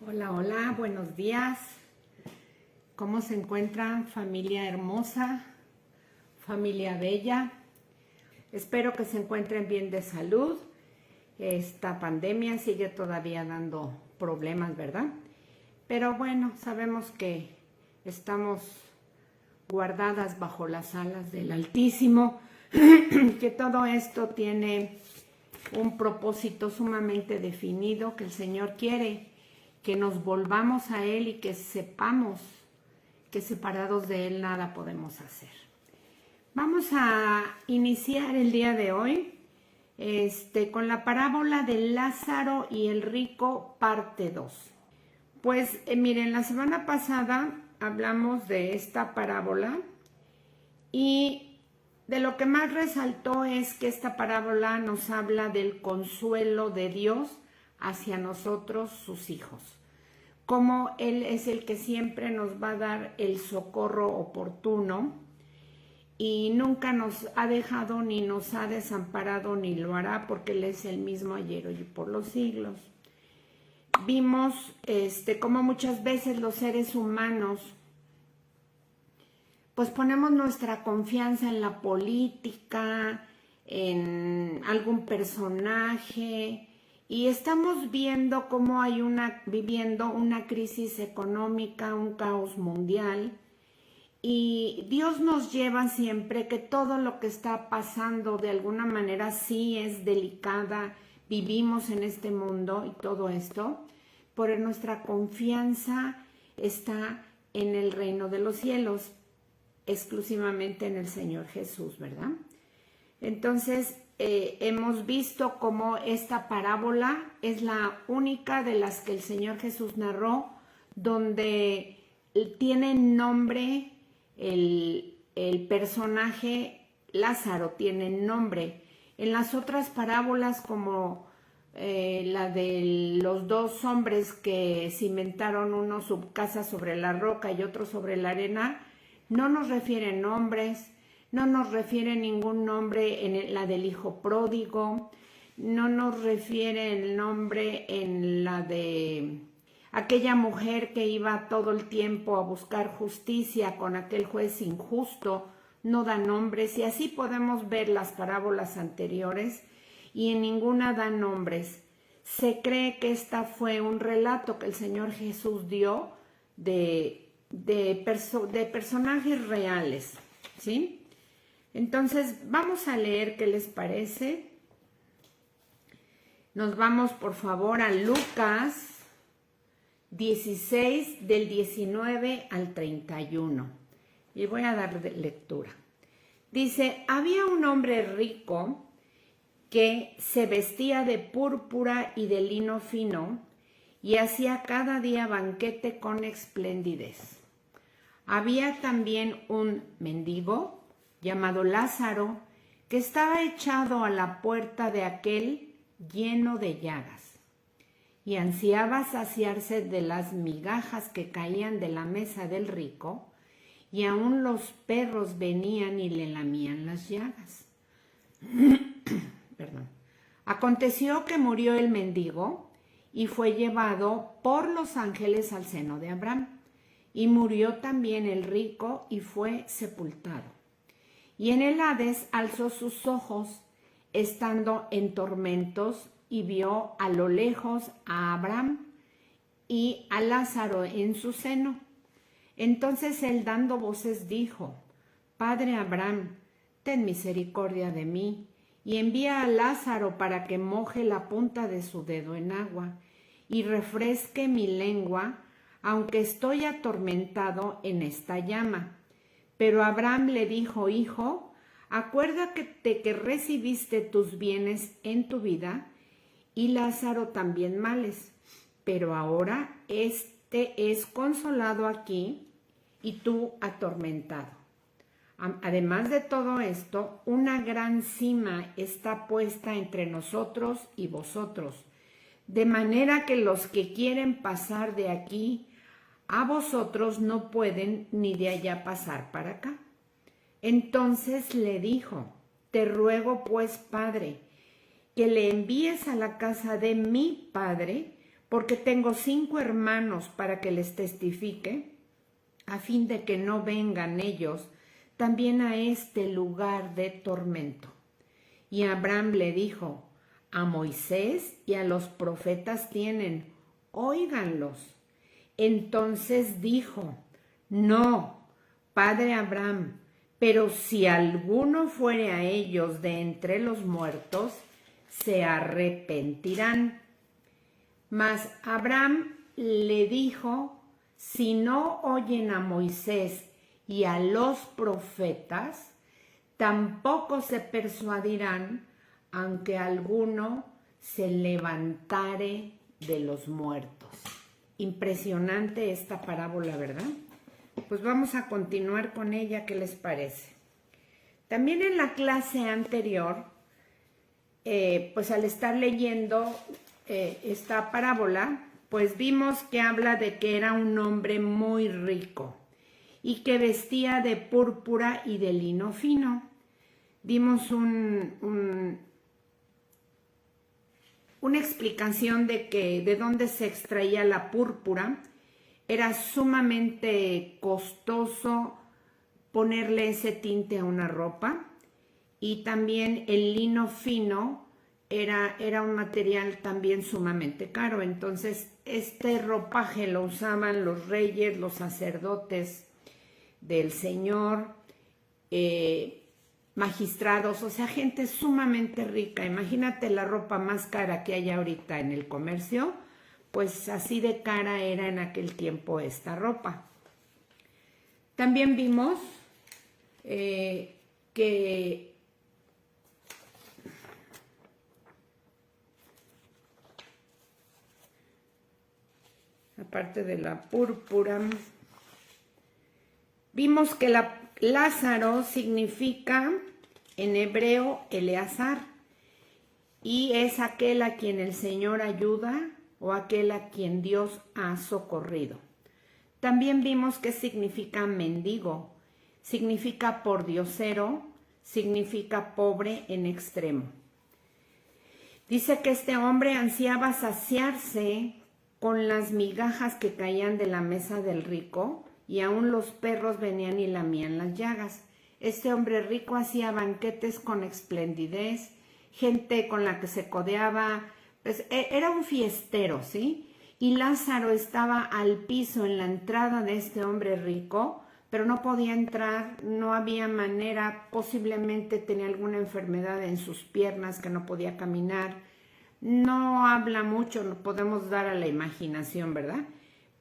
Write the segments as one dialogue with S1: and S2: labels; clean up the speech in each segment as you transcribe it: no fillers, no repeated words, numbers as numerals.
S1: Hola, hola, buenos días. ¿Cómo se encuentran, familia hermosa, familia bella? Espero que se encuentren bien de salud. Esta pandemia sigue todavía dando problemas, ¿verdad? Pero bueno, sabemos que estamos guardadas bajo las alas del Altísimo, que todo esto tiene un propósito sumamente definido, que el Señor quiere que nos volvamos a Él y que sepamos que separados de Él nada podemos hacer. Vamos a iniciar el día de hoy con la parábola de Lázaro y el rico, parte 2. Pues miren, la semana pasada hablamos de esta parábola y de lo que más resaltó es que esta parábola nos habla del consuelo de Dios hacia nosotros, sus hijos. Como Él es el que siempre nos va a dar el socorro oportuno y nunca nos ha dejado ni nos ha desamparado ni lo hará, porque Él es el mismo ayer, hoy y por los siglos. Vimos cómo muchas veces los seres humanos pues ponemos nuestra confianza en la política, en algún personaje, y estamos viendo cómo hay viviendo una crisis económica, un caos mundial, y Dios nos lleva siempre que todo lo que está pasando de alguna manera sí es delicada, vivimos en este mundo y todo esto, pero nuestra confianza está en el reino de los cielos, exclusivamente en el Señor Jesús, ¿verdad? Entonces, hemos visto cómo esta parábola es la única de las que el Señor Jesús narró, donde tiene nombre el personaje Lázaro, tiene nombre. En las otras parábolas, como la de los dos hombres que cimentaron uno su casa sobre la roca y otro sobre la arena, no nos refieren nombres, no nos refiere ningún nombre en la del hijo pródigo, no nos refiere el nombre en la de aquella mujer que iba todo el tiempo a buscar justicia con aquel juez injusto, no da nombres, y así podemos ver las parábolas anteriores y en ninguna da nombres. Se cree que esta fue un relato que el Señor Jesús dio de personajes reales, ¿sí? Entonces, vamos a leer qué les parece. Nos vamos, por favor, a Lucas 16, del 19 al 31. Y voy a dar lectura. Dice, había un hombre rico que se vestía de púrpura y de lino fino y hacía cada día banquete con esplendidez. Había también un mendigo llamado Lázaro, que estaba echado a la puerta de aquel lleno de llagas, y ansiaba saciarse de las migajas que caían de la mesa del rico, y aún los perros venían y le lamían las llagas. Perdón. Aconteció que murió el mendigo y fue llevado por los ángeles al seno de Abraham, y murió también el rico y fue sepultado. Y en el Hades alzó sus ojos, estando en tormentos, y vio a lo lejos a Abraham y a Lázaro en su seno. Entonces él, dando voces, dijo, Padre Abraham, ten misericordia de mí, y envía a Lázaro para que moje la punta de su dedo en agua, y refresque mi lengua, aunque estoy atormentado en esta llama. Pero Abraham le dijo, Hijo, acuérdate que recibiste tus bienes en tu vida, y Lázaro también males, pero ahora este es consolado aquí y tú atormentado. Además de todo esto, una gran cima está puesta entre nosotros y vosotros, de manera que los que quieren pasar de aquí a vosotros no pueden ni de allá pasar para acá. Entonces le dijo, te ruego pues, Padre, que le envíes a la casa de mi padre, porque tengo 5 hermanos para que les testifique, a fin de que no vengan ellos también a este lugar de tormento. Y Abraham le dijo, a Moisés y a los profetas tienen, óiganlos. Entonces dijo, no, padre Abraham, pero si alguno fuere a ellos de entre los muertos, se arrepentirán. Mas Abraham le dijo, si no oyen a Moisés y a los profetas, tampoco se persuadirán, aunque alguno se levantare de los muertos. Impresionante esta parábola, ¿verdad? Pues vamos a continuar con ella, ¿qué les parece? También en la clase anterior, pues al estar leyendo esta parábola, pues vimos que habla de que era un hombre muy rico y que vestía de púrpura y de lino fino. Dimos una explicación de dónde se extraía la púrpura. Era sumamente costoso ponerle ese tinte a una ropa, y también el lino fino era un material también sumamente caro. Entonces este ropaje lo usaban los reyes, los sacerdotes del Señor, magistrados, o sea, gente sumamente rica. Imagínate la ropa más cara que hay ahorita en el comercio, pues así de cara era en aquel tiempo esta ropa. También vimos que aparte de la púrpura, vimos que Lázaro significa en hebreo Eleazar, y es aquel a quien el Señor ayuda o aquel a quien Dios ha socorrido. También vimos que significa mendigo, significa pordiosero, significa pobre en extremo. Dice que este hombre ansiaba saciarse con las migajas que caían de la mesa del rico, y aún los perros venían y lamían las llagas. Este hombre rico hacía banquetes con esplendidez, gente con la que se codeaba, pues era un fiestero, ¿sí? Y Lázaro estaba al piso en la entrada de este hombre rico, pero no podía entrar, no había manera, posiblemente tenía alguna enfermedad en sus piernas que no podía caminar. No habla mucho, no podemos dar a la imaginación, ¿verdad?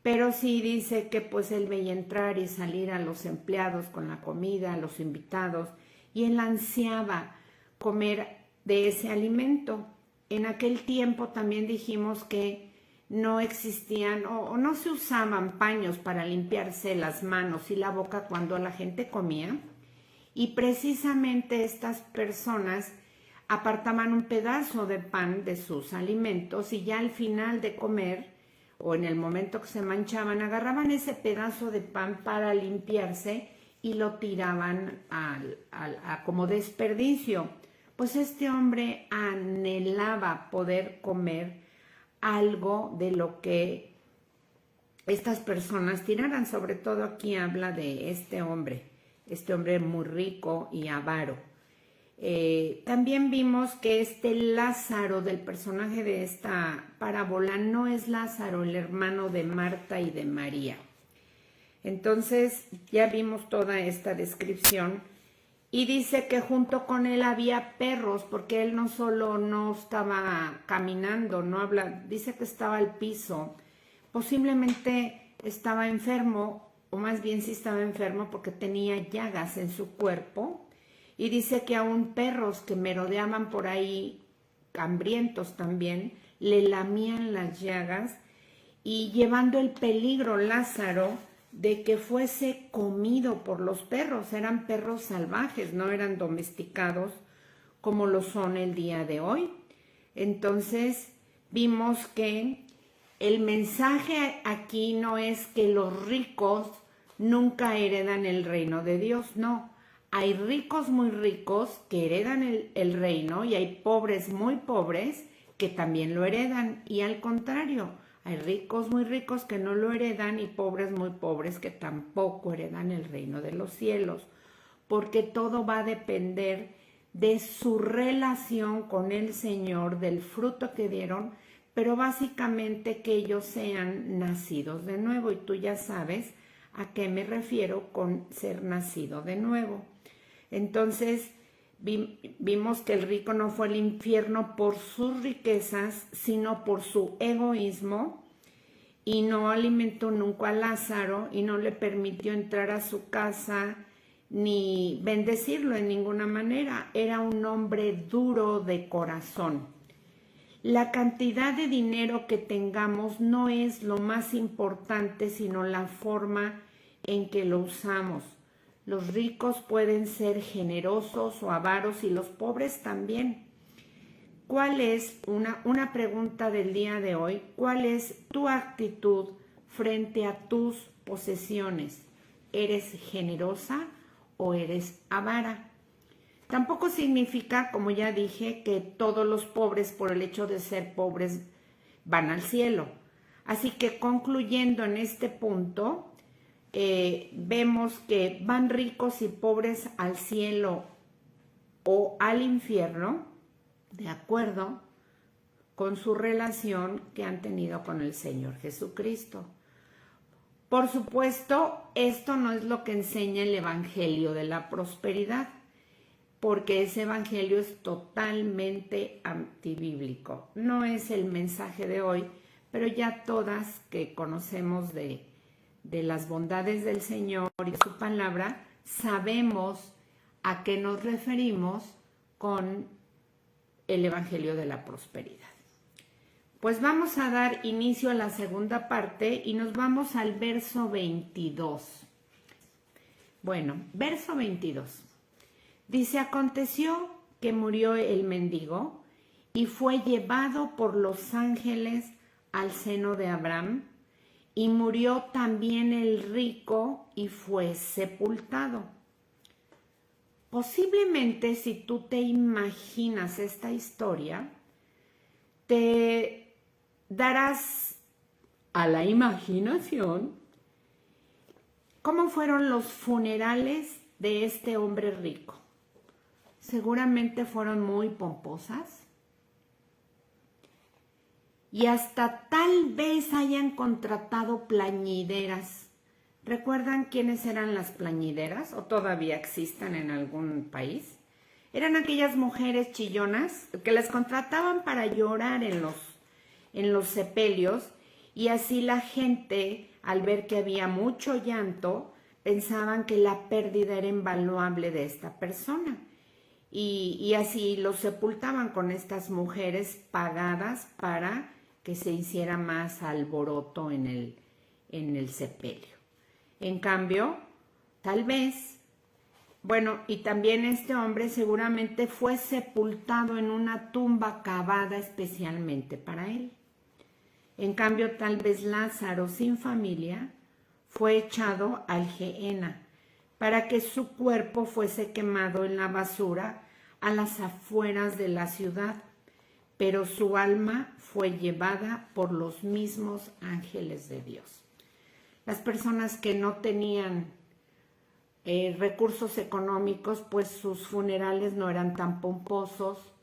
S1: Pero sí dice que pues él veía entrar y salir a los empleados con la comida, a los invitados, y él ansiaba comer de ese alimento. En aquel tiempo también dijimos que no existían o no se usaban paños para limpiarse las manos y la boca cuando la gente comía, y precisamente estas personas apartaban un pedazo de pan de sus alimentos, y ya al final de comer o en el momento que se manchaban, agarraban ese pedazo de pan para limpiarse y lo tiraban como desperdicio. Pues este hombre anhelaba poder comer algo de lo que estas personas tiraran. Sobre todo aquí habla de este hombre muy rico y avaro. También vimos que este Lázaro del personaje de esta parábola no es Lázaro, el hermano de Marta y de María. Entonces ya vimos toda esta descripción, y dice que junto con él había perros, porque él no solo no estaba caminando, no habla, dice que estaba al piso, posiblemente estaba enfermo, o más bien sí estaba enfermo porque tenía llagas en su cuerpo. Y dice que aún perros que merodeaban por ahí, hambrientos también, le lamían las llagas, y llevando el peligro Lázaro de que fuese comido por los perros. Eran perros salvajes, no eran domesticados como lo son el día de hoy. Entonces vimos que el mensaje aquí no es que los ricos nunca heredan el reino de Dios, no. Hay ricos muy ricos que heredan el reino, y hay pobres muy pobres que también lo heredan. Y al contrario, Hay ricos muy ricos que no lo heredan y pobres muy pobres que tampoco heredan el reino de los cielos, porque todo va a depender de su relación con el Señor, del fruto que dieron, pero básicamente que ellos sean nacidos de nuevo. Y tú ya sabes a qué me refiero con ser nacido de nuevo. Entonces, vimos que el rico no fue al infierno por sus riquezas, sino por su egoísmo, y no alimentó nunca a Lázaro y no le permitió entrar a su casa ni bendecirlo en ninguna manera. Era un hombre duro de corazón. La cantidad de dinero que tengamos no es lo más importante, sino la forma en que lo usamos. Los ricos pueden ser generosos o avaros y los pobres también. ¿Cuál es una pregunta del día de hoy? ¿Cuál es tu actitud frente a tus posesiones? ¿Eres generosa o eres avara? Tampoco significa, como ya dije, que todos los pobres por el hecho de ser pobres van al cielo. Así que concluyendo en este punto, vemos que van ricos y pobres al cielo o al infierno, de acuerdo con su relación que han tenido con el Señor Jesucristo. Por supuesto, esto no es lo que enseña el Evangelio de la prosperidad, porque ese evangelio es totalmente antibíblico. No es el mensaje de hoy, pero ya todas que conocemos de las bondades del Señor y su palabra, sabemos a qué nos referimos con el evangelio de la prosperidad. Pues vamos a dar inicio a la segunda parte y nos vamos al verso 22. Bueno, verso 22. Dice, aconteció que murió el mendigo y fue llevado por los ángeles al seno de Abraham, y murió también el rico y fue sepultado. Posiblemente si tú te imaginas esta historia, te darás a la imaginación cómo fueron los funerales de este hombre rico. Seguramente fueron muy pomposas y hasta tal vez hayan contratado plañideras. ¿Recuerdan quiénes eran las plañideras o todavía existen en algún país? Eran aquellas mujeres chillonas que las contrataban para llorar en los sepelios, y así la gente, al ver que había mucho llanto, pensaban que la pérdida era invaluable de esta persona. Y así los sepultaban con estas mujeres pagadas para que se hiciera más alboroto en el sepelio. En cambio, tal vez, bueno, y también este hombre seguramente fue sepultado en una tumba cavada especialmente para él. En cambio, tal vez Lázaro, sin familia, fue echado al Gehenna para que su cuerpo fuese quemado en la basura a las afueras de la ciudad, pero su alma fue llevada por los mismos ángeles de Dios. Las personas que no tenían recursos económicos, pues sus funerales no eran tan pomposos.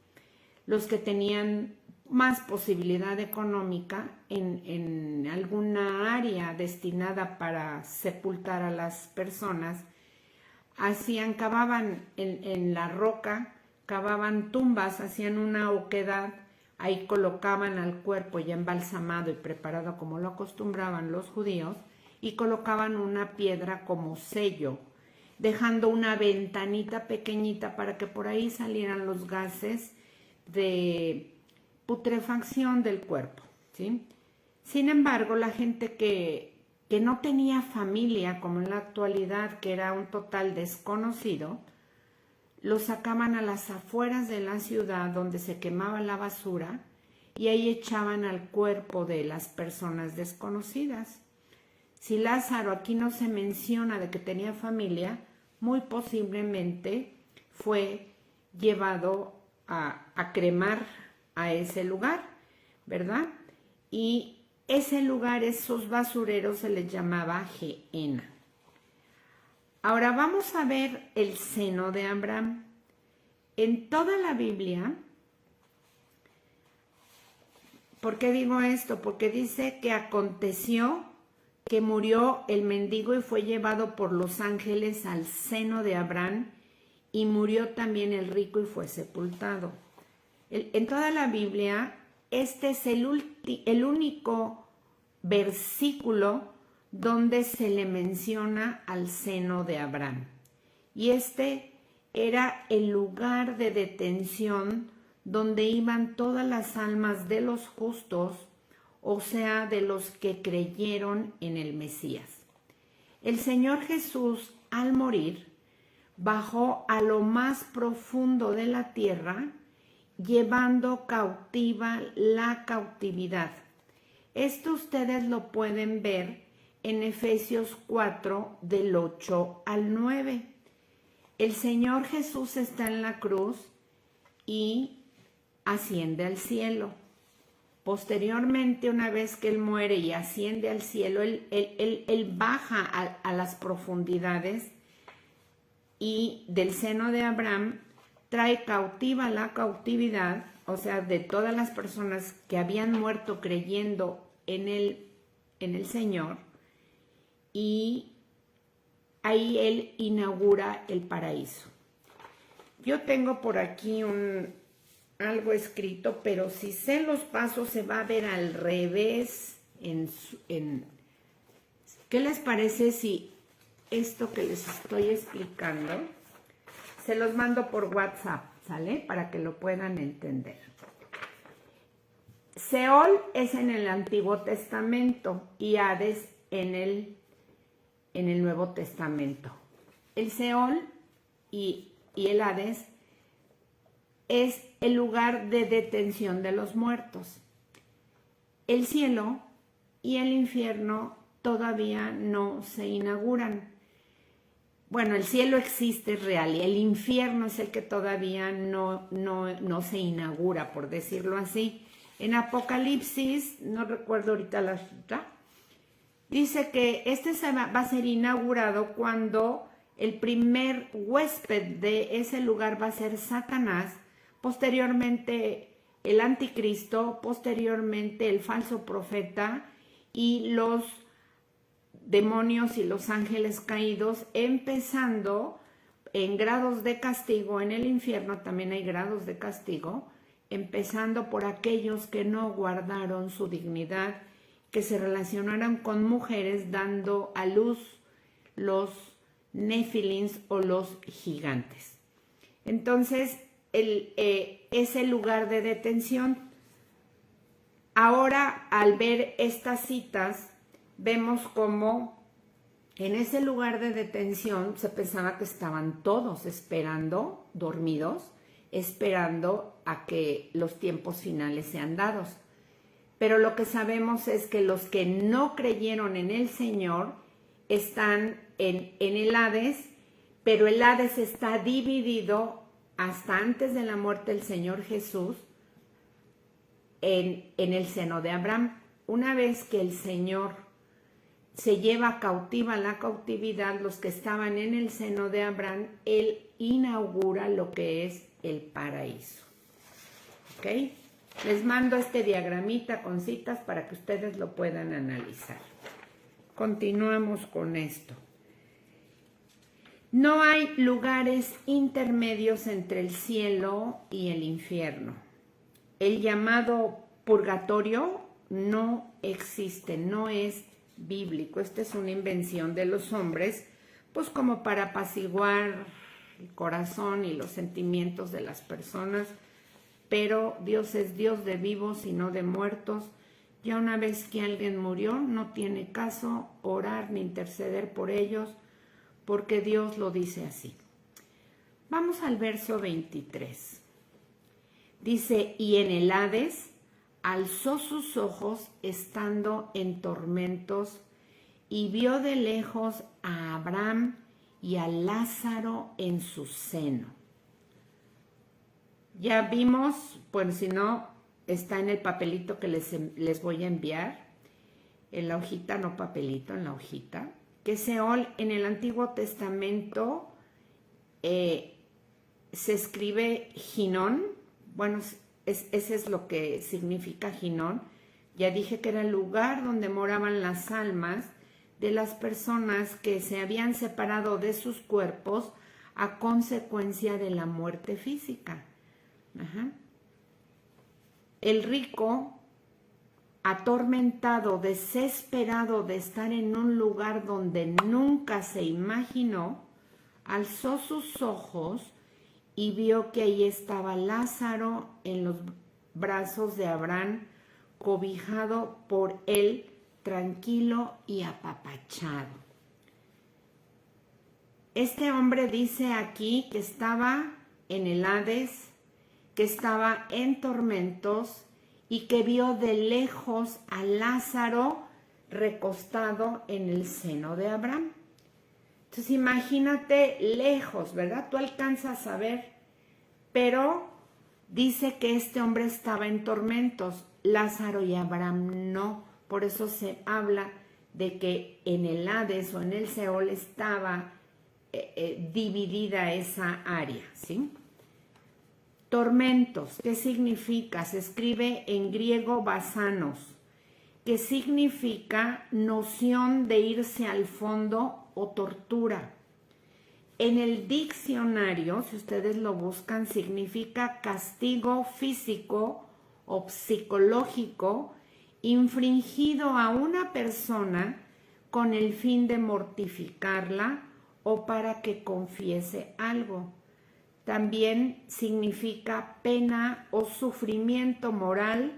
S1: Los que tenían más posibilidad económica en alguna área destinada para sepultar a las personas, cavaban en la roca, cavaban tumbas, hacían una oquedad, ahí colocaban al cuerpo ya embalsamado y preparado como lo acostumbraban los judíos, y colocaban una piedra como sello, dejando una ventanita pequeñita para que por ahí salieran los gases de putrefacción del cuerpo, ¿sí? Sin embargo, la gente que no tenía familia, como en la actualidad, que era un total desconocido, los sacaban a las afueras de la ciudad donde se quemaba la basura y ahí echaban al cuerpo de las personas desconocidas. Si Lázaro aquí no se menciona de que tenía familia, muy posiblemente fue llevado a cremar a ese lugar, ¿verdad? Y ese lugar, esos basureros se les llamaba Gehenna. Ahora vamos a ver el seno de Abraham. En toda la Biblia, ¿por qué digo esto? Porque dice que aconteció que murió el mendigo y fue llevado por los ángeles al seno de Abraham, y murió también el rico y fue sepultado. En toda la Biblia, este es el único versículo donde se le menciona al seno de Abraham. Y este era el lugar de detención donde iban todas las almas de los justos, o sea, de los que creyeron en el Mesías. El Señor Jesús, al morir, bajó a lo más profundo de la tierra, llevando cautiva la cautividad. Esto ustedes lo pueden ver en Efesios 4, del 8 al 9. El Señor Jesús está en la cruz y asciende al cielo. Posteriormente, una vez que Él muere y asciende al cielo, Él baja a las profundidades, y del seno de Abraham trae cautiva la cautividad, o sea, de todas las personas que habían muerto creyendo en el Señor, y ahí Él inaugura el paraíso. Yo tengo por aquí algo escrito, pero si sé los pasos se va a ver al revés. ¿Qué les parece si esto que les estoy explicando se los mando por WhatsApp, ¿sale? Para que lo puedan entender. Seol es en el Antiguo Testamento y Hades en el Nuevo Testamento. El Seol y el Hades es el lugar de detención de los muertos. El cielo y el infierno todavía no se inauguran. Bueno, el cielo existe, es real, y el infierno es el que todavía no se inaugura, por decirlo así. En Apocalipsis, no recuerdo ahorita la cita, dice que este va a ser inaugurado cuando el primer huésped de ese lugar va a ser Satanás, posteriormente el anticristo, posteriormente el falso profeta y los demonios y los ángeles caídos, empezando en grados de castigo. En el infierno también hay grados de castigo, empezando por aquellos que no guardaron su dignidad, que se relacionaron con mujeres, dando a luz los nefilins o los gigantes. Entonces, es el lugar de detención. Ahora, al ver estas citas, vemos cómo en ese lugar de detención se pensaba que estaban todos esperando, dormidos, esperando a que los tiempos finales sean dados. Pero lo que sabemos es que los que no creyeron en el Señor están en el Hades, pero el Hades está dividido hasta antes de la muerte del Señor Jesús en el seno de Abraham. Una vez que el Señor se lleva cautiva la cautividad, los que estaban en el seno de Abraham, Él inaugura lo que es el paraíso. ¿Ok? Les mando este diagramita con citas para que ustedes lo puedan analizar. Continuamos con esto. No hay lugares intermedios entre el cielo y el infierno. El llamado purgatorio no existe, no es bíblico. Esta es una invención de los hombres, pues como para apaciguar el corazón y los sentimientos de las personas, pero Dios es Dios de vivos y no de muertos. Ya una vez que alguien murió, no tiene caso orar ni interceder por ellos, porque Dios lo dice así. Vamos al verso 23. Dice, y en el Hades alzó sus ojos estando en tormentos y vio de lejos a Abraham y a Lázaro en su seno. Ya vimos, pues si no, está en el papelito que les voy a enviar. en la hojita, no papelito, en la hojita, que Seol en el Antiguo Testamento se escribe Hinón. Bueno, ese es lo que significa Hinón. Ya dije que era el lugar donde moraban las almas de las personas que se habían separado de sus cuerpos a consecuencia de la muerte física. El rico, atormentado, desesperado de estar en un lugar donde nunca se imaginó, alzó sus ojos y vio que ahí estaba Lázaro en los brazos de Abraham, cobijado por él, tranquilo y apapachado. Este hombre dice aquí que estaba en el Hades, que estaba en tormentos y que vio de lejos a Lázaro recostado en el seno de Abraham. Entonces imagínate lejos, ¿verdad? Tú alcanzas a ver, pero dice que este hombre estaba en tormentos, Lázaro y Abraham no. Por eso se habla de que en el Hades o en el Seol estaba dividida esa área, ¿sí? Tormentos, ¿qué significa? Se escribe en griego basanos, que significa noción de irse al fondo o tortura. En el diccionario, si ustedes lo buscan, significa castigo físico o psicológico infringido a una persona con el fin de mortificarla o para que confiese algo. También significa pena o sufrimiento moral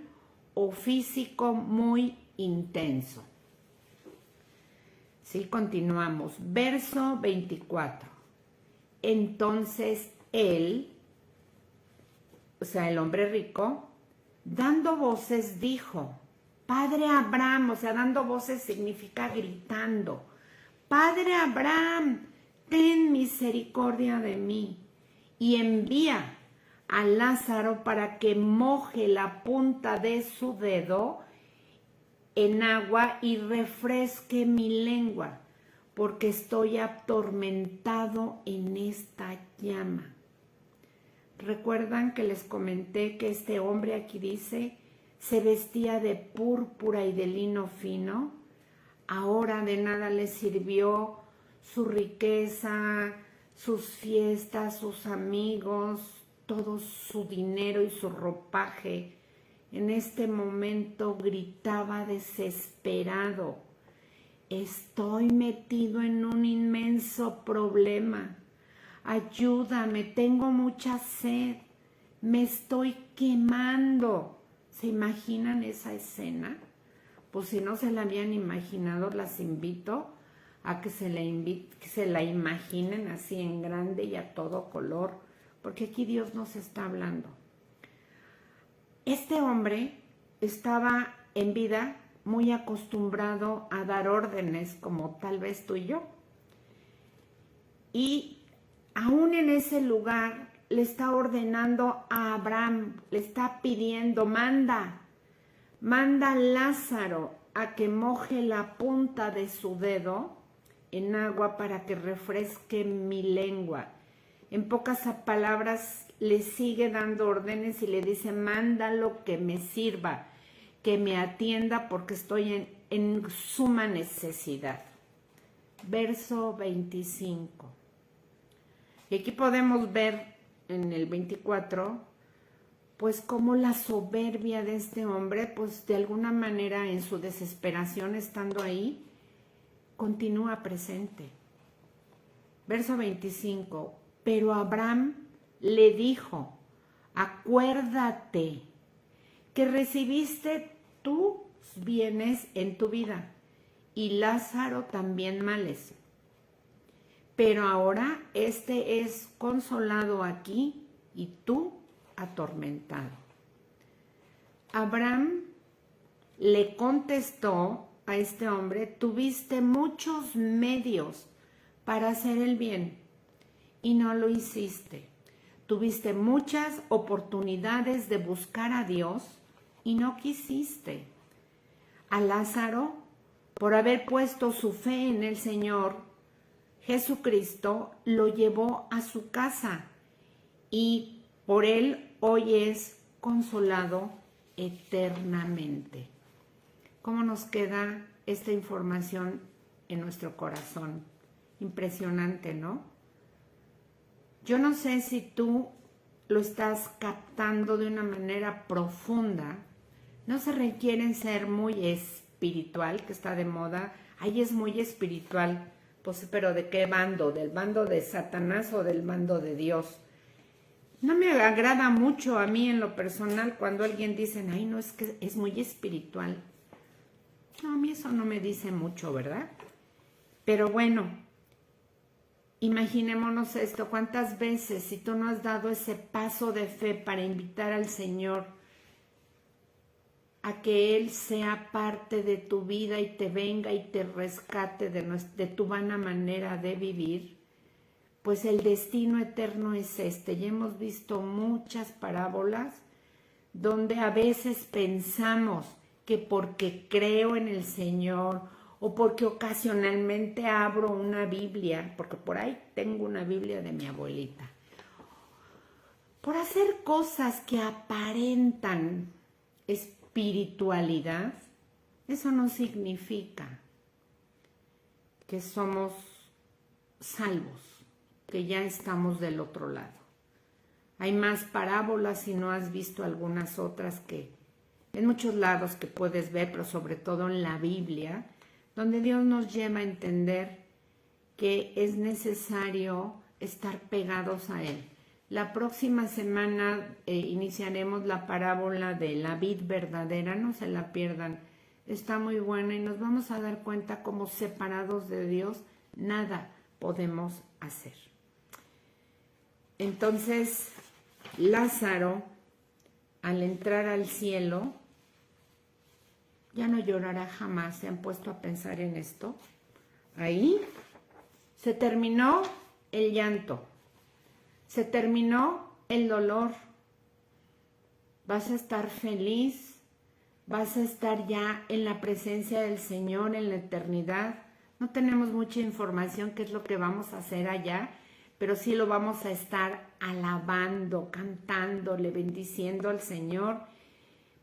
S1: o físico muy intenso. Sí, continuamos. Verso 24. Entonces él, o sea, el hombre rico, dando voces dijo, Padre Abraham, o sea, dando voces significa gritando, Padre Abraham, ten misericordia de mí y envía a Lázaro para que moje la punta de su dedo en agua y refresque mi lengua, porque estoy atormentado en esta llama. ¿Recuerdan que les comenté que este hombre aquí dice, se vestía de púrpura y de lino fino? Ahora de nada le sirvió su riqueza, sus fiestas, sus amigos, todo su dinero y su ropaje. En este momento gritaba desesperado, estoy metido en un inmenso problema, ayúdame, tengo mucha sed, me estoy quemando. ¿Se imaginan esa escena? Pues si no se la habían imaginado, las invito a que se la imaginen así en grande y a todo color, porque aquí Dios nos está hablando. Este hombre estaba en vida muy acostumbrado a dar órdenes, como tal vez tú y yo. Y aún en ese lugar le está ordenando a Abraham, le está pidiendo, manda a Lázaro a que moje la punta de su dedo en agua para que refresque mi lengua. En pocas palabras, le sigue dando órdenes y le dice, mándalo que me sirva, que me atienda porque estoy en suma necesidad. Verso 25. Y aquí podemos ver en el 24, pues cómo la soberbia de este hombre, pues de alguna manera en su desesperación estando ahí, continúa presente. Verso 25. Pero Abraham le dijo, acuérdate que recibiste tus bienes en tu vida y Lázaro también males. Pero ahora este es consolado aquí y tú atormentado. Abraham le contestó a este hombre, tuviste muchos medios para hacer el bien y no lo hiciste. Tuviste muchas oportunidades de buscar a Dios y no quisiste. A Lázaro por haber puesto su fe en el Señor Jesucristo, lo llevó a su casa y por él hoy es consolado eternamente. ¿Cómo nos queda esta información en nuestro corazón? Impresionante, ¿no? Yo no sé si tú lo estás captando de una manera profunda. No se requieren ser muy espiritual, que está de moda. Ahí es muy espiritual. Pues, pero ¿de qué bando? ¿Del bando de Satanás o del bando de Dios? No me agrada mucho a mí en lo personal cuando alguien dice, ay, no, es que es muy espiritual. No, a mí eso no me dice mucho, ¿verdad? Pero bueno, imaginémonos esto, ¿cuántas veces si tú no has dado ese paso de fe para invitar al Señor a que Él sea parte de tu vida y te venga y te rescate de tu vana manera de vivir? Pues el destino eterno es este. Ya hemos visto muchas parábolas donde a veces pensamos que porque creo en el Señor o porque ocasionalmente abro una Biblia, porque por ahí tengo una Biblia de mi abuelita, por hacer cosas que aparentan espiritualidad, eso no significa que somos salvos, que ya estamos del otro lado. Hay más parábolas si no has visto algunas otras que en muchos lados que puedes ver, pero sobre todo en la Biblia, donde Dios nos lleva a entender que es necesario estar pegados a Él. La próxima semana iniciaremos la parábola de la vid verdadera, no se la pierdan, está muy buena y nos vamos a dar cuenta cómo separados de Dios nada podemos hacer. Entonces, Lázaro, al entrar al cielo, ya no llorará jamás. ¿Se han puesto a pensar en esto? Ahí se terminó el llanto, se terminó el dolor. Vas a estar feliz, vas a estar ya en la presencia del Señor en la eternidad. No tenemos mucha información qué es lo que vamos a hacer allá, pero sí lo vamos a estar alabando, cantándole, bendiciendo al Señor,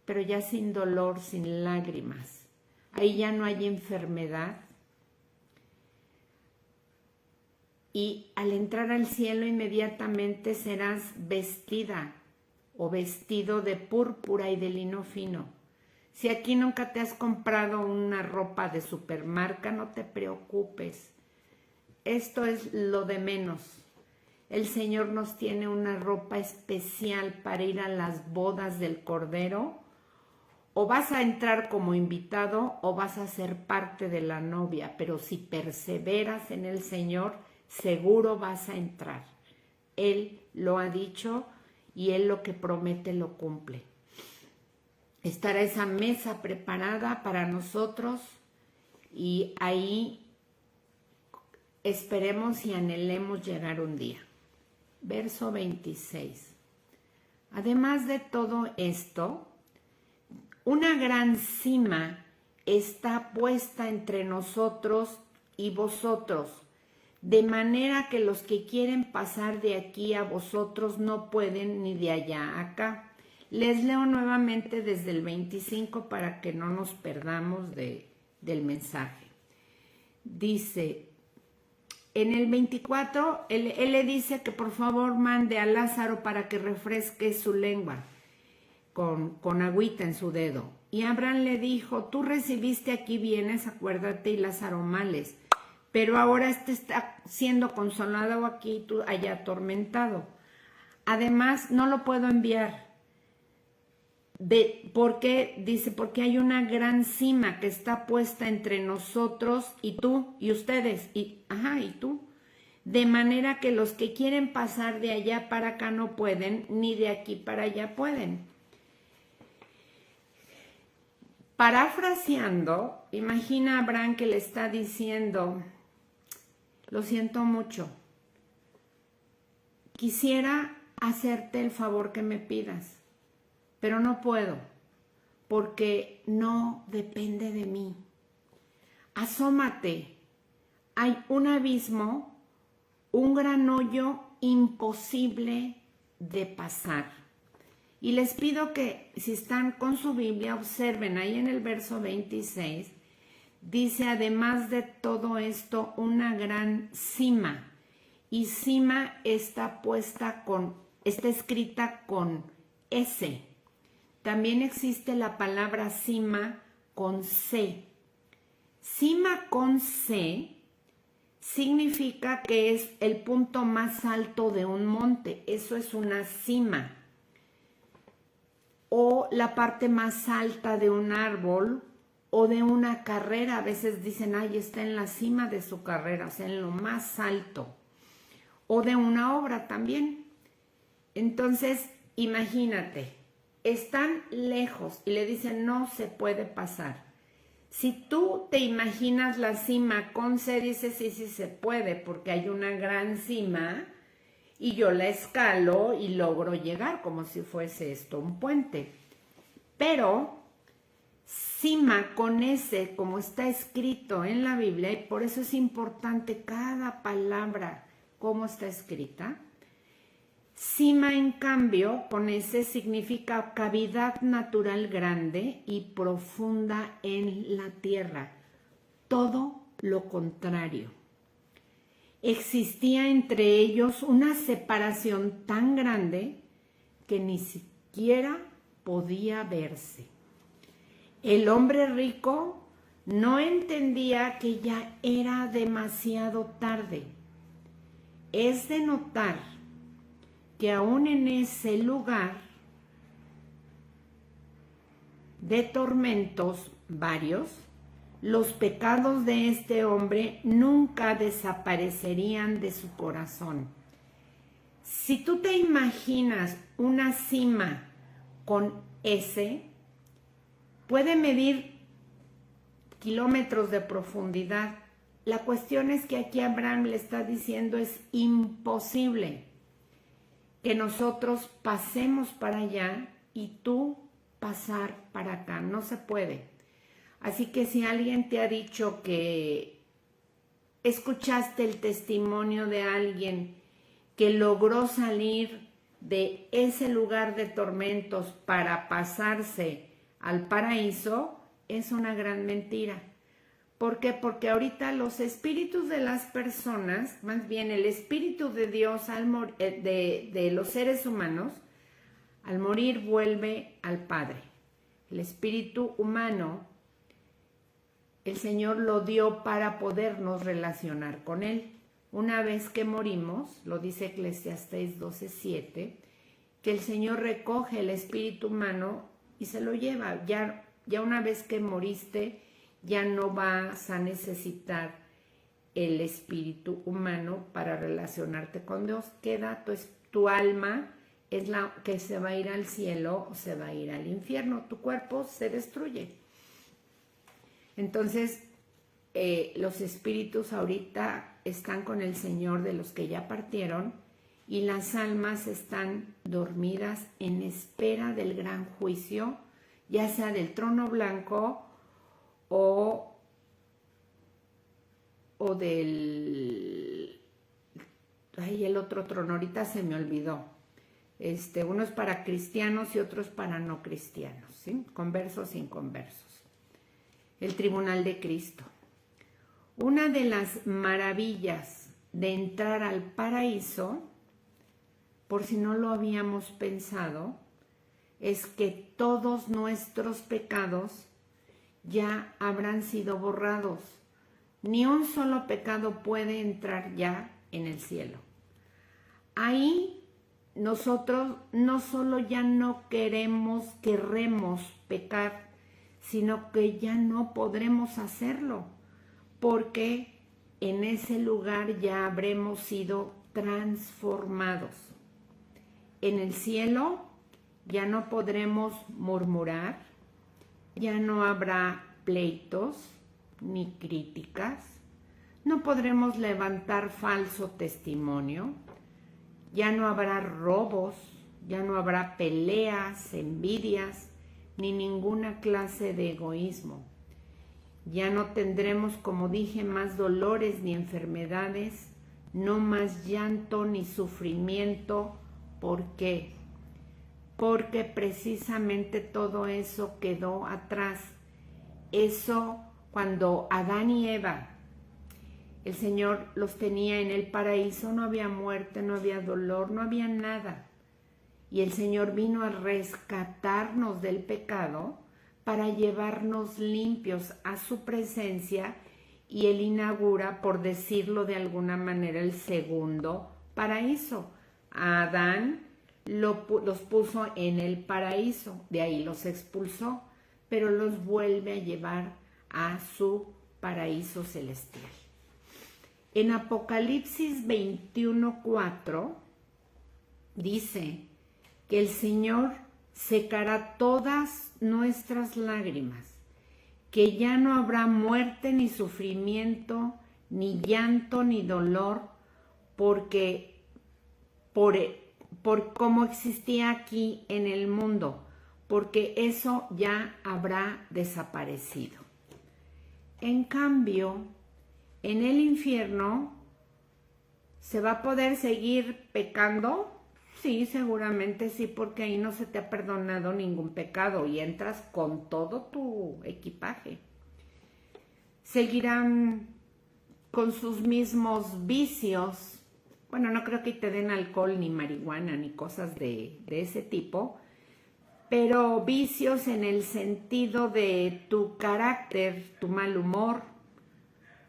S1: pero ya sin dolor, sin lágrimas. Ahí ya no hay enfermedad. Y al entrar al cielo inmediatamente serás vestida o vestido de púrpura y de lino fino. Si aquí nunca te has comprado una ropa de supermarca, no te preocupes. Esto es lo de menos. El Señor nos tiene una ropa especial para ir a las bodas del Cordero. O vas a entrar como invitado o vas a ser parte de la novia, pero si perseveras en el Señor, seguro vas a entrar. Él lo ha dicho y Él lo que promete lo cumple. Estará esa mesa preparada para nosotros y ahí esperemos y anhelemos llegar un día. Verso 26. Además de todo esto, una gran cima está puesta entre nosotros y vosotros, de manera que los que quieren pasar de aquí a vosotros no pueden ni de allá a acá. Les leo nuevamente desde el 25 para que no nos perdamos del mensaje. Dice, en el 24, él le dice que por favor mande a Lázaro para que refresque su lengua con agüita en su dedo. Y Abraham le dijo, tú recibiste aquí bienes, acuérdate, y Lázaro males, pero ahora este está siendo consolado aquí y tú allá atormentado. Además, no lo puedo enviar. ¿Por qué? Dice, porque hay una gran cima que está puesta entre nosotros y tú, y ustedes, y tú. De manera que los que quieren pasar de allá para acá no pueden, ni de aquí para allá pueden. Parafraseando, imagina a Abraham que le está diciendo, lo siento mucho, quisiera hacerte el favor que me pidas, pero no puedo, porque no depende de mí. asómate, hay un abismo, un gran hoyo imposible de pasar. Y les pido que si están con su Biblia, observen ahí en el verso 26, dice además de todo esto una gran cima. Y cima está escrita con S. También existe la palabra cima con C. Cima con C significa que es el punto más alto de un monte. Eso es una cima. O la parte más alta de un árbol o de una carrera. A veces dicen, ay, está en la cima de su carrera, o sea, en lo más alto. O de una obra también. Entonces, imagínate, están lejos y le dicen, no se puede pasar. Si tú te imaginas la cima con C, dices, sí, sí se puede, porque hay una gran cima y yo la escalo y logro llegar como si fuese esto un puente. Pero cima con S, como está escrito en la Biblia, y por eso es importante cada palabra, cómo está escrita. Cima, en cambio, con S significa cavidad natural grande y profunda en la tierra. Todo lo contrario. Existía entre ellos una separación tan grande que ni siquiera podía verse. El hombre rico no entendía que ya era demasiado tarde. Es de notar que aún en ese lugar de tormentos varios, los pecados de este hombre nunca desaparecerían de su corazón. Si tú te imaginas una cima con S, puede medir kilómetros de profundidad. La cuestión es que aquí Abraham le está diciendo es imposible que nosotros pasemos para allá y tú pasar para acá. No se puede. Así que si alguien te ha dicho que escuchaste el testimonio de alguien que logró salir de ese lugar de tormentos para pasarse al paraíso, es una gran mentira. ¿Por qué? Porque ahorita los espíritus de las personas, más bien el espíritu de Dios de los seres humanos, al morir vuelve al Padre. El espíritu humano, el Señor lo dio para podernos relacionar con Él. Una vez que morimos, lo dice Eclesiastés 12:7, que el Señor recoge el espíritu humano y se lo lleva. Ya una vez que moriste, ya no vas a necesitar el espíritu humano para relacionarte con Dios. Queda tu alma, es la que se va a ir al cielo o se va a ir al infierno. Tu cuerpo se destruye. Entonces, los espíritus ahorita están con el Señor de los que ya partieron y las almas están dormidas en espera del gran juicio, ya sea del trono blanco o del... Ay, el otro trono, ahorita se me olvidó. Uno es para cristianos y otro es para no cristianos, ¿sí? Conversos, inconversos. El tribunal de Cristo. Una de las maravillas de entrar al paraíso, por si no lo habíamos pensado, es que todos nuestros pecados ya habrán sido borrados. Ni un solo pecado puede entrar ya en el cielo. Ahí nosotros no solo ya no querremos pecar, sino que ya no podremos hacerlo, porque en ese lugar ya habremos sido transformados. En el cielo ya no podremos murmurar, ya no habrá pleitos ni críticas, no podremos levantar falso testimonio, ya no habrá robos, ya no habrá peleas, envidias, ni ninguna clase de egoísmo. Ya no tendremos, como dije, más dolores ni enfermedades, no más llanto ni sufrimiento. ¿Por qué? Porque precisamente todo eso quedó atrás. Eso, cuando Adán y Eva, el Señor los tenía en el paraíso, no había muerte, no había dolor, no había nada. Y el Señor vino a rescatarnos del pecado para llevarnos limpios a su presencia, y Él inaugura, por decirlo de alguna manera, el segundo paraíso. A Adán los puso en el paraíso, de ahí los expulsó, pero los vuelve a llevar a su paraíso celestial. En Apocalipsis 21:4 dice que el Señor secará todas nuestras lágrimas, que ya no habrá muerte ni sufrimiento, ni llanto ni dolor, porque por como existía aquí en el mundo, porque eso ya habrá desaparecido. En cambio, en el infierno, ¿se va a poder seguir pecando? Sí, seguramente sí, porque ahí no se te ha perdonado ningún pecado y entras con todo tu equipaje. Seguirán con sus mismos vicios. Bueno, no creo que te den alcohol, ni marihuana, ni cosas de ese tipo, pero vicios en el sentido de tu carácter, tu mal humor,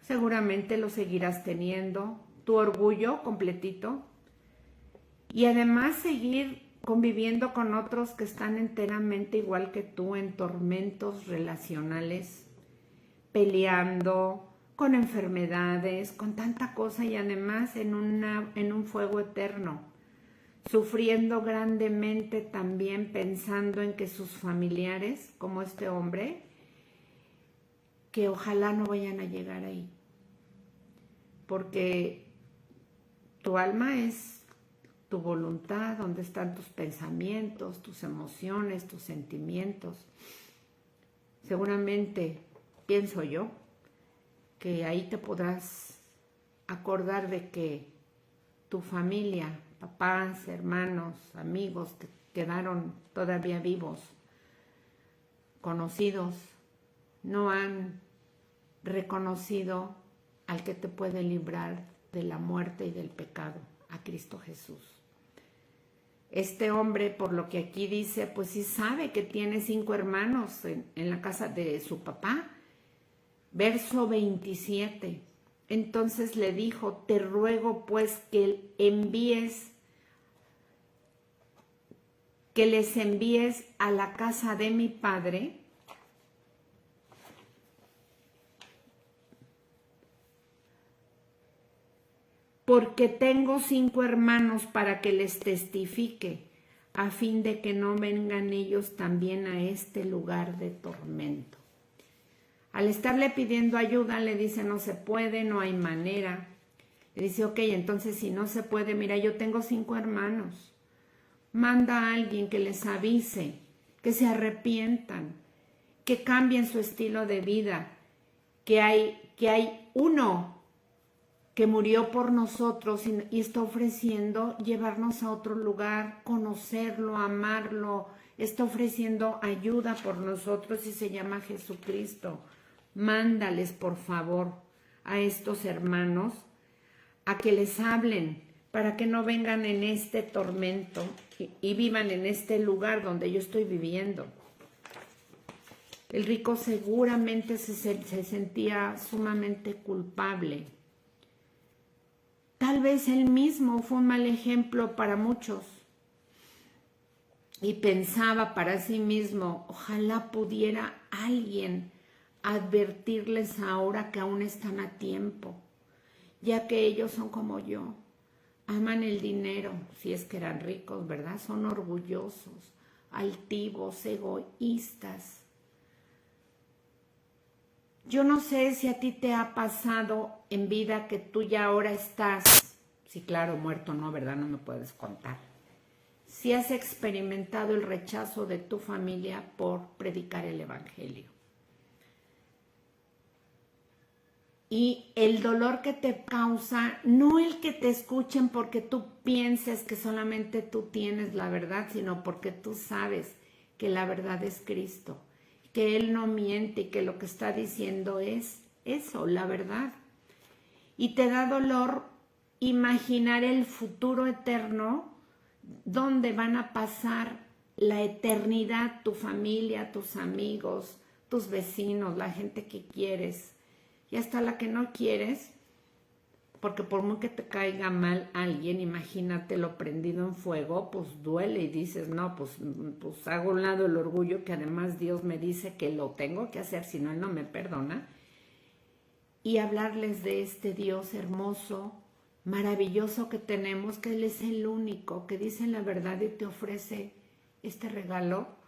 S1: seguramente lo seguirás teniendo, tu orgullo completito, y además seguir conviviendo con otros que están enteramente igual que tú en tormentos relacionales, peleando, con enfermedades, con tanta cosa, y además en un fuego eterno, sufriendo grandemente también, pensando en que sus familiares, como este hombre, que ojalá no vayan a llegar ahí, porque tu alma es tu voluntad, donde están tus pensamientos, tus emociones, tus sentimientos. Seguramente, pienso yo, que ahí te podrás acordar de que tu familia, papás, hermanos, amigos que quedaron todavía vivos, conocidos, no han reconocido al que te puede librar de la muerte y del pecado, a Cristo Jesús. Este hombre, por lo que aquí dice, pues sí sabe que tiene 5 hermanos en la casa de su papá. Verso 27. Entonces le dijo: te ruego pues que les envíes a la casa de mi padre, porque tengo 5 hermanos, para que les testifique, a fin de que no vengan ellos también a este lugar de tormento. Al estarle pidiendo ayuda, le dice: no se puede, no hay manera. Le dice: ok, entonces si no se puede, mira, yo tengo 5 hermanos. Manda a alguien que les avise, que se arrepientan, que cambien su estilo de vida, que hay uno que murió por nosotros y está ofreciendo llevarnos a otro lugar, conocerlo, amarlo, está ofreciendo ayuda por nosotros y se llama Jesucristo. Mándales, por favor, a estos hermanos a que les hablen, para que no vengan en este tormento y vivan en este lugar donde yo estoy viviendo. El rico seguramente se sentía sumamente culpable. Tal vez él mismo fue un mal ejemplo para muchos y pensaba para sí mismo: ojalá pudiera alguien advertirles ahora que aún están a tiempo, ya que ellos son como yo, aman el dinero, si es que eran ricos, ¿verdad? Son orgullosos, altivos, egoístas. Yo no sé si a ti te ha pasado en vida que tú ya ahora estás, sí, claro, muerto, no, ¿verdad? No me puedes contar. Si has experimentado el rechazo de tu familia por predicar el evangelio. Y el dolor que te causa, no el que te escuchen porque tú pienses que solamente tú tienes la verdad, sino porque tú sabes que la verdad es Cristo, que Él no miente y que lo que está diciendo es eso, la verdad. Y te da dolor imaginar el futuro eterno donde van a pasar la eternidad, tu familia, tus amigos, tus vecinos, la gente que quieres. Y hasta la que no quieres, porque por muy que te caiga mal alguien, imagínatelo prendido en fuego, pues duele y dices, no, pues hago a un lado el orgullo que además Dios me dice que lo tengo que hacer, si no Él no me perdona. Y hablarles de este Dios hermoso, maravilloso que tenemos, que Él es el único que dice la verdad y te ofrece este regalo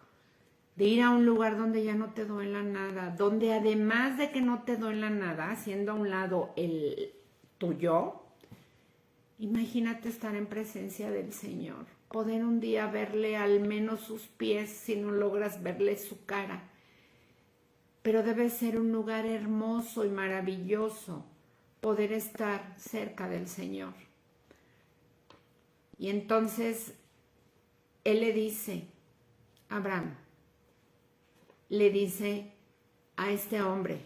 S1: de ir a un lugar donde ya no te duela nada, donde además de que no te duela nada, haciendo a un lado el tuyo, imagínate estar en presencia del Señor, poder un día verle al menos sus pies si no logras verle su cara, pero debe ser un lugar hermoso y maravilloso poder estar cerca del Señor. Y entonces Él le dice a Abraham, le dice a este hombre,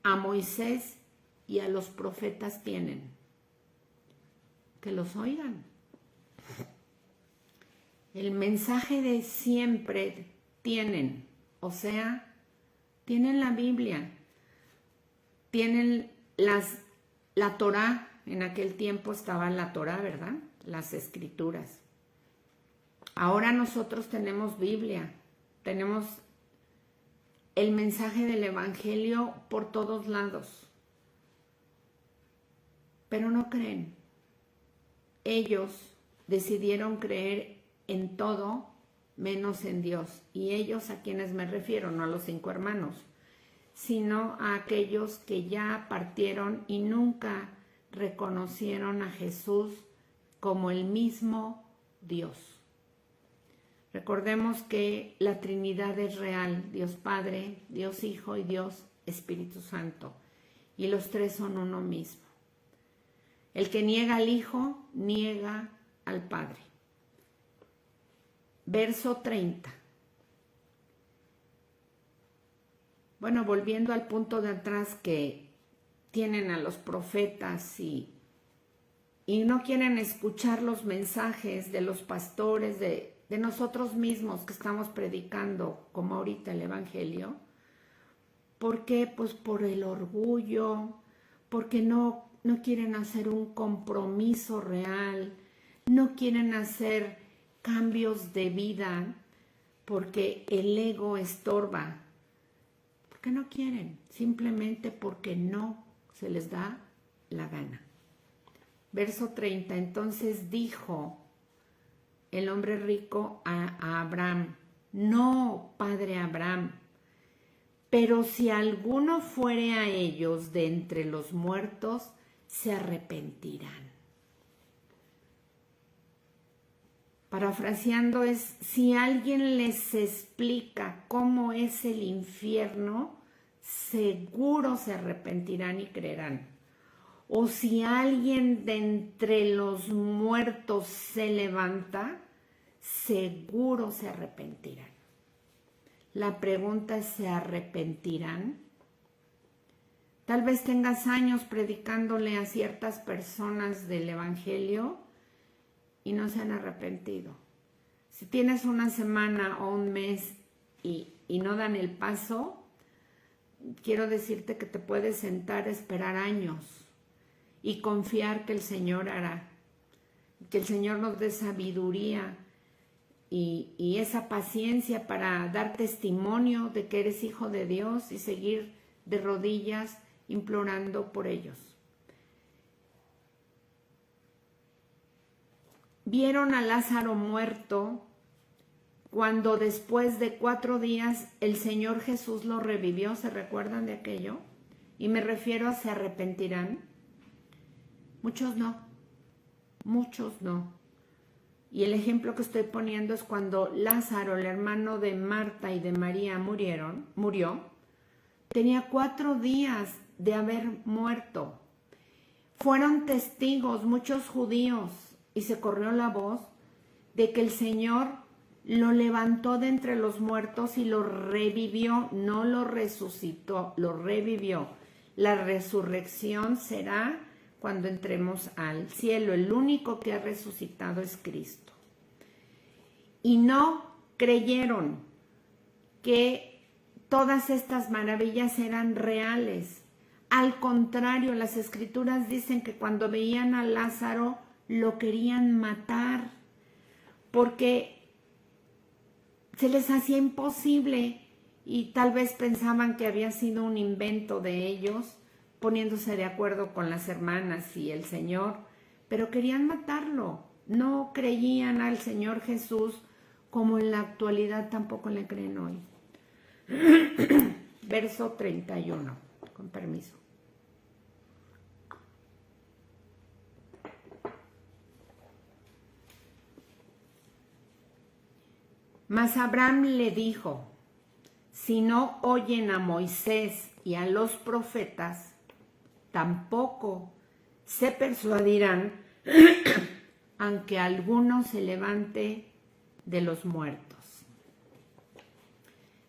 S1: a Moisés y a los profetas tienen, que los oigan. El mensaje de siempre tienen, o sea, tienen la Biblia, tienen la Torá, en aquel tiempo estaba la Torá, ¿verdad? Las escrituras. Ahora nosotros tenemos Biblia, tenemos el mensaje del Evangelio por todos lados, pero no creen. Ellos decidieron creer en todo menos en Dios. Y ellos, a quienes me refiero, no a los 5 hermanos, sino a aquellos que ya partieron y nunca reconocieron a Jesús como el mismo Dios. Recordemos que la Trinidad es real, Dios Padre, Dios Hijo y Dios Espíritu Santo, y los tres son uno mismo. El que niega al Hijo, niega al Padre. Verso 30. Bueno, volviendo al punto de atrás que tienen a los profetas y no quieren escuchar los mensajes de los pastores, de nosotros mismos que estamos predicando, como ahorita el Evangelio. ¿Por qué? Pues por el orgullo, porque no quieren hacer un compromiso real, no quieren hacer cambios de vida, porque el ego estorba. Porque no quieren, simplemente porque no se les da la gana. Verso 30, entonces dijo el hombre rico a Abraham, no, padre Abraham, pero si alguno fuere a ellos de entre los muertos, se arrepentirán. Parafraseando es, si alguien les explica cómo es el infierno, seguro se arrepentirán y creerán. O si alguien de entre los muertos se levanta, seguro se arrepentirán. La pregunta es, ¿se arrepentirán? Tal vez tengas años predicándole a ciertas personas del Evangelio y no se han arrepentido. Si tienes una semana o un mes y no dan el paso, quiero decirte que te puedes sentar a esperar años y confiar que el Señor hará, que el Señor nos dé sabiduría y esa paciencia para dar testimonio de que eres hijo de Dios y seguir de rodillas implorando por ellos. Vieron a Lázaro muerto cuando después de 4 días el Señor Jesús lo revivió. ¿Se recuerdan de aquello? Y me refiero a se arrepentirán. Muchos no, muchos no. Y el ejemplo que estoy poniendo es cuando Lázaro, el hermano de Marta y de María, murió. Tenía 4 días de haber muerto. Fueron testigos muchos judíos y se corrió la voz de que el Señor lo levantó de entre los muertos y lo revivió, no lo resucitó, lo revivió. La resurrección será cuando entremos al cielo. El único que ha resucitado es Cristo. Y no creyeron que todas estas maravillas eran reales. Al contrario, las Escrituras dicen que cuando veían a Lázaro lo querían matar porque se les hacía imposible y tal vez pensaban que había sido un invento de ellos, poniéndose de acuerdo con las hermanas y el Señor, pero querían matarlo. No creían al Señor Jesús como en la actualidad tampoco le creen hoy. Verso 31, con permiso. Mas Abraham le dijo: si no oyen a Moisés y a los profetas, tampoco se persuadirán, aunque alguno se levante de los muertos.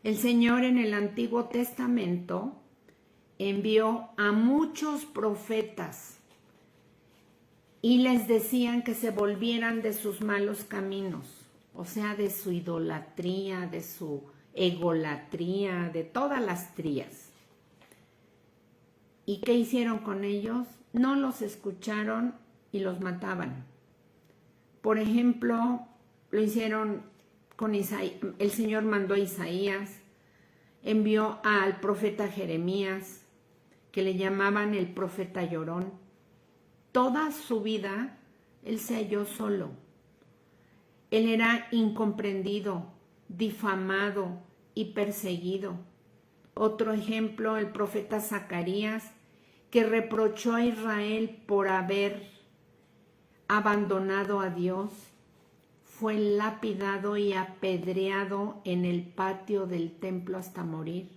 S1: El Señor en el Antiguo Testamento envió a muchos profetas y les decían que se volvieran de sus malos caminos, o sea, de su idolatría, de su egolatría, de todas las trías. ¿Y qué hicieron con ellos? No los escucharon y los mataban. Por ejemplo, lo hicieron con Isaías. El Señor mandó a Isaías, envió al profeta Jeremías, que le llamaban el profeta llorón. Toda su vida él se halló solo. Él era incomprendido, difamado y perseguido. Otro ejemplo, el profeta Zacarías, que reprochó a Israel por haber abandonado a Dios, fue lapidado y apedreado en el patio del templo hasta morir.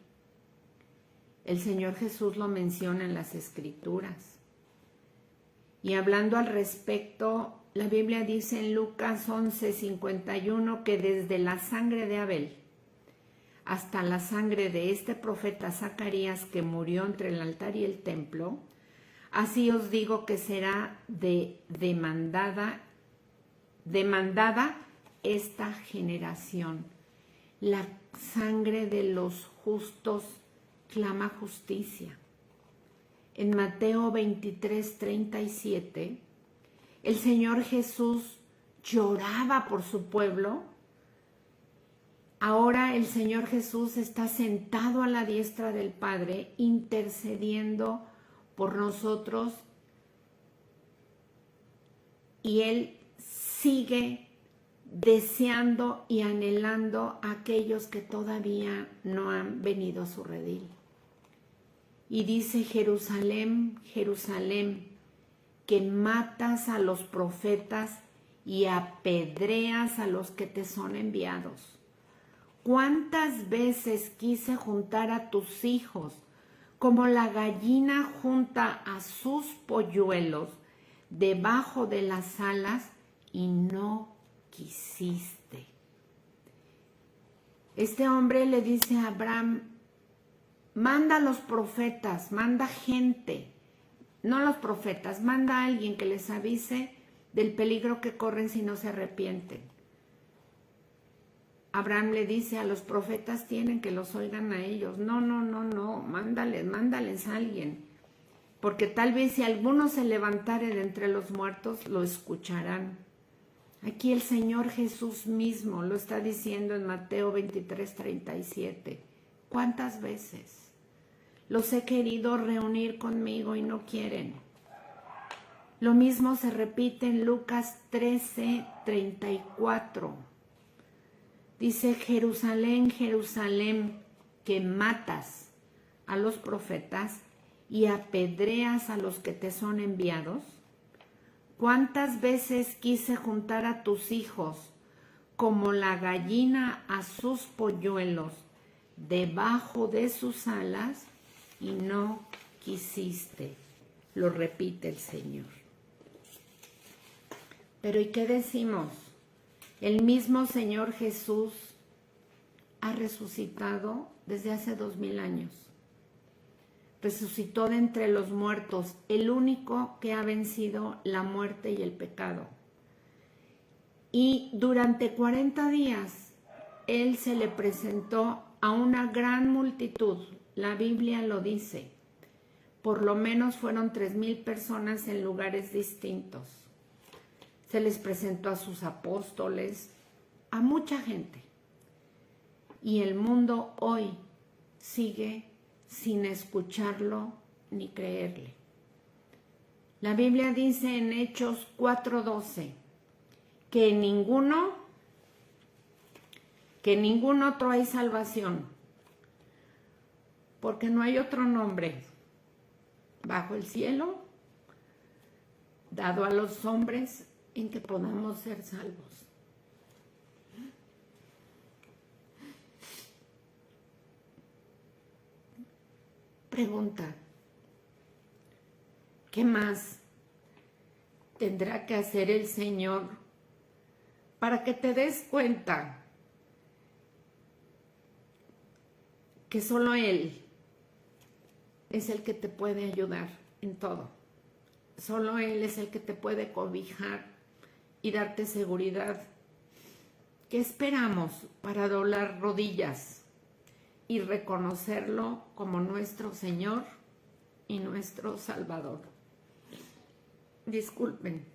S1: El Señor Jesús lo menciona en las Escrituras. Y hablando al respecto, la Biblia dice en Lucas 11:51 que desde la sangre de Abel hasta la sangre de este profeta Zacarías que murió entre el altar y el templo, así os digo que será demandada esta generación. La sangre de los justos clama justicia. En Mateo 23:37, el Señor Jesús lloraba por su pueblo. Ahora el Señor Jesús está sentado a la diestra del Padre, intercediendo por nosotros, y Él sigue deseando y anhelando a aquellos que todavía no han venido a su redil. Y dice: Jerusalén, Jerusalén, que matas a los profetas y apedreas a los que te son enviados. ¿Cuántas veces quise juntar a tus hijos como la gallina junta a sus polluelos debajo de las alas y no quisiste? Este hombre le dice a Abraham: manda a los profetas, manda gente, no los profetas, manda a alguien que les avise del peligro que corren si no se arrepienten. Abraham le dice: a los profetas tienen que los oigan a ellos. No, mándales a alguien, porque tal vez si alguno se levantare de entre los muertos, lo escucharán. Aquí el Señor Jesús mismo lo está diciendo en Mateo 23:37. ¿Cuántas veces los he querido reunir conmigo y no quieren? Lo mismo se repite en Lucas 13:34. Dice: Jerusalén, Jerusalén, que matas a los profetas y apedreas a los que te son enviados. ¿Cuántas veces quise juntar a tus hijos como la gallina a sus polluelos debajo de sus alas y no quisiste, lo repite el Señor. Pero ¿y qué decimos? El mismo Señor Jesús ha resucitado desde hace 2000 años. Resucitó de entre los muertos, el único que ha vencido la muerte y el pecado. Y durante 40 días, Él se le presentó a una gran multitud. La Biblia lo dice. Por lo menos fueron 3000 personas en lugares distintos. Se les presentó a sus apóstoles, a mucha gente. Y el mundo hoy sigue sin escucharlo ni creerle. La Biblia dice en Hechos 4:12 que en ningún otro hay salvación, porque no hay otro nombre bajo el cielo dado a los hombres en que podamos ser salvos. Pregunta: ¿qué más tendrá que hacer el Señor para que te des cuenta que solo Él es el que te puede ayudar en todo? Solo Él es el que te puede cobijar y darte seguridad. ¿Qué esperamos para doblar rodillas y reconocerlo como nuestro Señor y nuestro Salvador? Disculpen.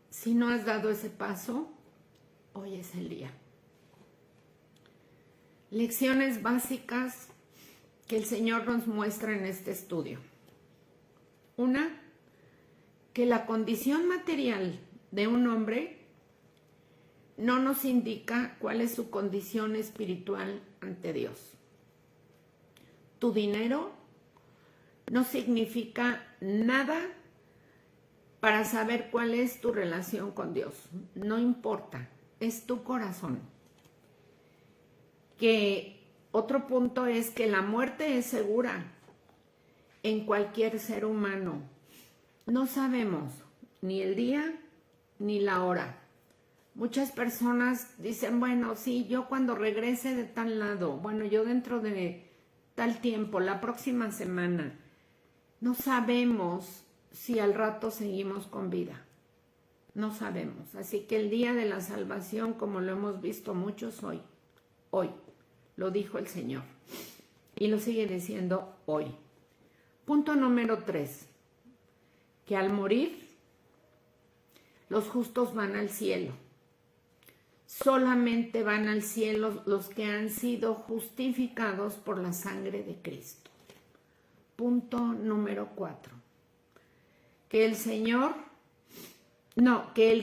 S1: Si no has dado ese paso, hoy es el día. Lecciones básicas que el Señor nos muestra en este estudio. Una, que la condición material de un hombre no nos indica cuál es su condición espiritual ante Dios. Tu dinero no significa nada para saber cuál es tu relación con Dios. No importa, es tu corazón. Que otro punto es que la muerte es segura en cualquier ser humano. No sabemos ni el día ni la hora. Muchas personas dicen, bueno, sí, yo cuando regrese de tal lado, bueno, yo dentro de tal tiempo, la próxima semana. No sabemos si al rato seguimos con vida. No sabemos. Así que el día de la salvación, como lo hemos visto muchos hoy, lo dijo el Señor. Y lo sigue diciendo hoy. Punto número 3. Que al morir, los justos van al cielo. Solamente van al cielo los que han sido justificados por la sangre de Cristo. Punto número 4. Que el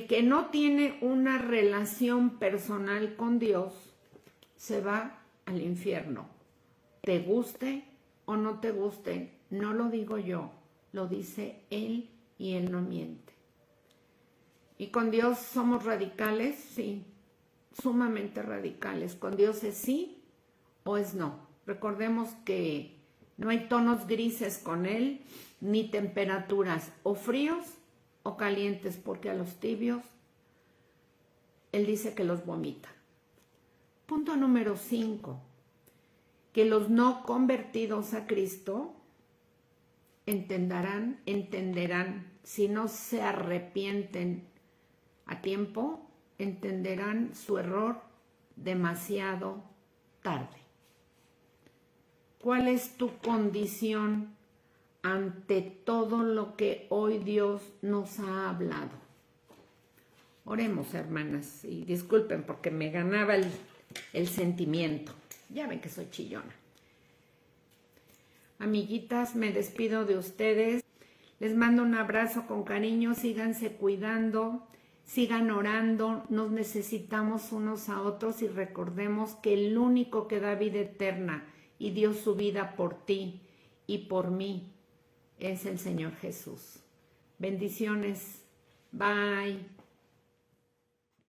S1: que no tiene una relación personal con Dios se va al infierno. Te guste o no te guste, no lo digo yo, lo dice Él y Él no miente. ¿Y con Dios somos radicales? Sí, sumamente radicales. Con Dios es sí o es no. Recordemos que no hay tonos grises con Él, ni temperaturas o fríos o calientes, porque a los tibios Él dice que los vomita. Punto número 5. Que los no convertidos a Cristo entenderán, si no se arrepienten a tiempo, entenderán su error demasiado tarde. ¿Cuál es tu condición ante todo lo que hoy Dios nos ha hablado? Oremos, hermanas, y disculpen porque me ganaba el sentimiento. Ya ven que soy chillona. Amiguitas, me despido de ustedes. Les mando un abrazo con cariño. Síganse cuidando, sigan orando. Nos necesitamos unos a otros y recordemos que el único que da vida eterna y dio su vida por ti y por mí es el Señor Jesús. Bendiciones Bye.